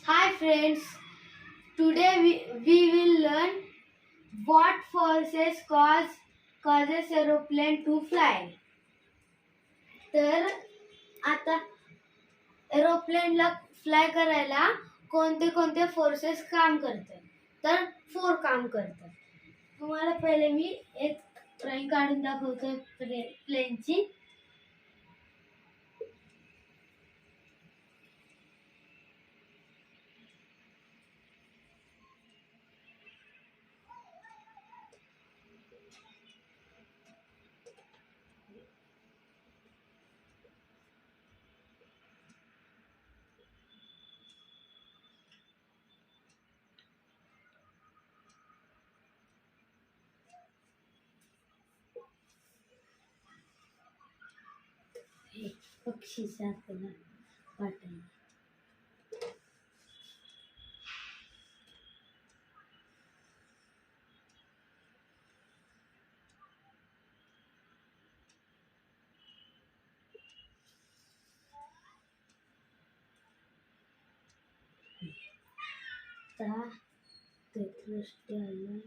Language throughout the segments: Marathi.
Hi friends, today we will learn what forces causes aeroplane to fly. तर आता एरोप्लेनला फ्लाय करायला कोणते कोणते फोर्सेस काम करतात, तर 4 काम करतात. तुम्हाला पहिले मी एक ड्रॉइंग काढून दाखवतो प्लेनची. पक्षीसारखं वाटेल. ते दृष्टी आलं.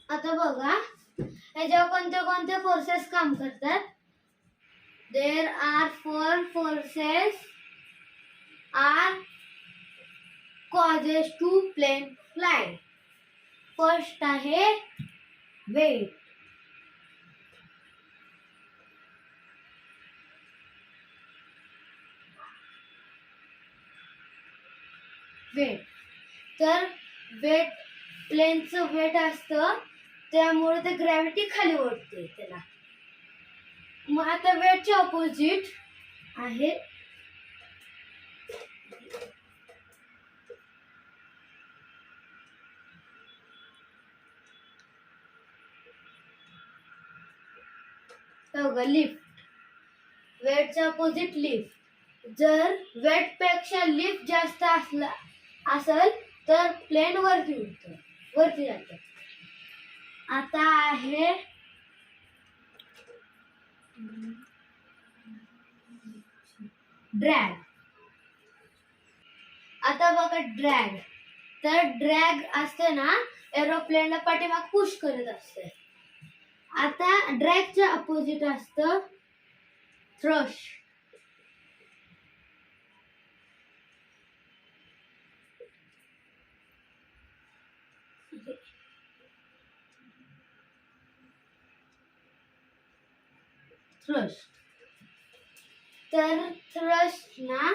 आता बघा याच्यावर कोणते कोणते फोर्सेस काम करतात. There are 4 forces are causes to plane fly. First आहे वेट. तर वेट प्लेनचं वेट असतं, त्यामुळे ते ग्रॅव्हिटी खाली ओढते त्याला. मग आता वेटचे ऑपोजिट आहे लिफ्ट. वेटचे ऑपोजिट लिफ्ट. जर वेट पेक्षा लिफ्ट जास्त असेल तर प्लेन वरती जातं. आता आहे ड्रॅग. आता बघा ड्रॅग. तर ड्रॅग असते ना, एरोप्लेनला पाठीमाग पुश करत असते. आता ड्रॅगच्या अपोजिट असतं थ्रस्ट. तर थ्रस्ट ना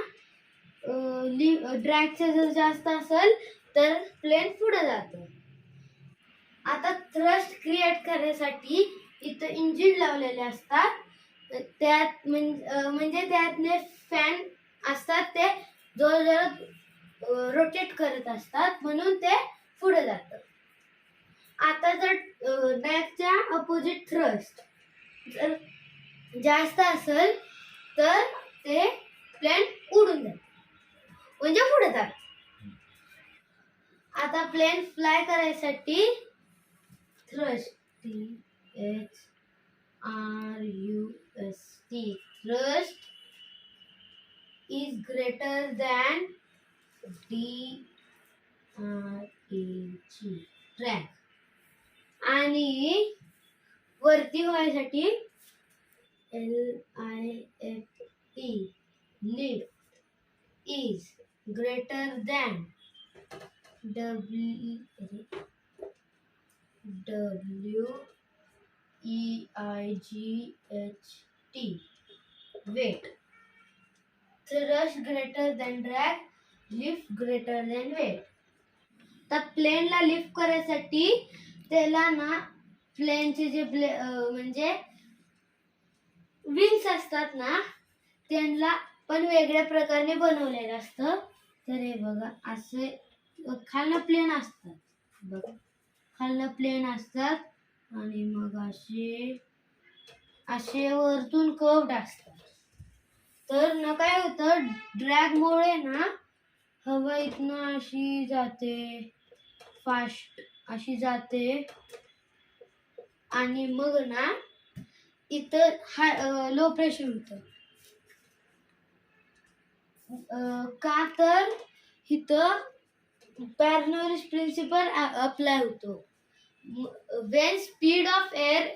ड्रॅगचं जर जास्त असेल तर प्लेन पुढे जातं. आता थ्रस्ट क्रिएट करण्यासाठी इथं इंजिन लावलेले असतात. त्यात म्हणजे त्यातले फॅन असतात, ते जोर रोटेट करत असतात, म्हणून ते पुढे जातं. आता जर ड्रॅगच्या अपोजिट थ्रस्ट जर जास्त असेल तर ते प्लेन उडून जाते, म्हणजे पुढे जात. आता प्लेन फ्लाय करायसाठी thrust thrust is greater than drag. आणि वरती व्हायसाठी lift is greater than weight. Thrust greater than drag, lift greater than weight. तर प्लेनला लिफ्ट करायसाठी त्याला ना प्लेनचे जे म्हणजे विंग्स असतात ना, त्यांना पण वेगळ्या प्रकारे बनवलेलं असतं. तर हे बघा असे खालनं प्लेन असतात, बघा खालनं प्लेन असतात आणि मग असे असे वरतून कर्व्ड असतात. तर ना काय होतं, ड्रॅगमुळे ना हवा इथनं अशी जाते, फास्ट अशी जाते आणि मग ना इथं लो प्रेशर होतं. का तर इथं बर्नौलीज प्रिन्सिपल अप्लाय होतो. when speed of air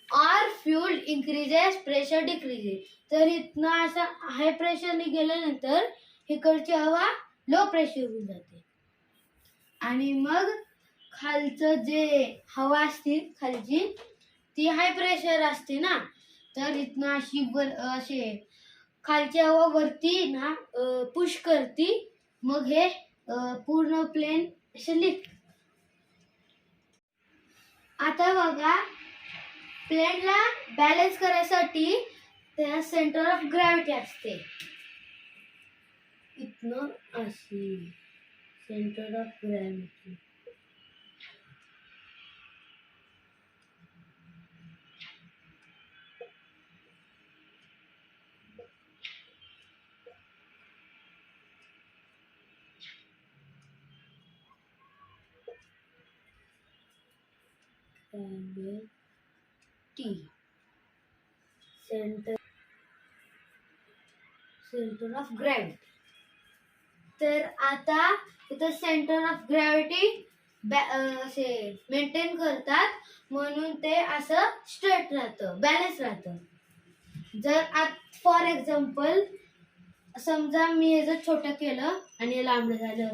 or fuel increases, pressure decreases. तर इथनं असं हाय प्रेशरने गेल्यानंतर इकडची हवा लो प्रेशर होऊन जाते आणि मग खालचं जे हवा असते खालची ती हाय प्रेशर असते ना, तर इथनं अशी खालची हवा वरती ना पुश करती, मग हे पूर्ण प्लेन असे लिफ्ट. आता बघा प्लेनला बॅलन्स करायसाठी त्याला सेंटर ऑफ ग्रॅव्हिटी असते. इथनं अशी centre of gravity. Centre of gravity. तर आता इथं सेंटर ऑफ ग्रॅव्हिटी असे मेंटेन करतात, म्हणून ते असं स्ट्रेट राहतं, बॅलन्स राहतं. जर फॉर एक्झाम्पल समजा मी हे जर छोटं केलं आणि हे लांबडं झालं,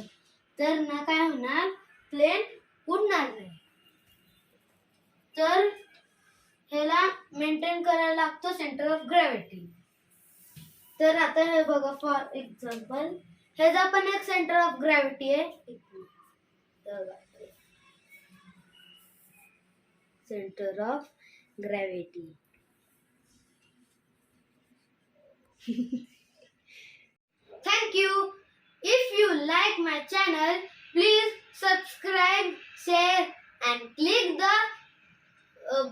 तर ना काय होणार, प्लेन उडणार नाही. तर ह्याला मेंटेन करायला लागतो सेंटर ऑफ ग्रॅव्हिटी. तर आता हे बघा फॉर एक्झाम्पल ह्याचा पण एक सेंटर ऑफ ग्रॅव्हिटी आहे, centre of gravity. Thank you. If you like my channel, please subscribe, share and click the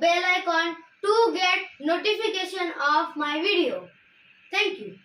bell icon to get notification of my video. Thank you.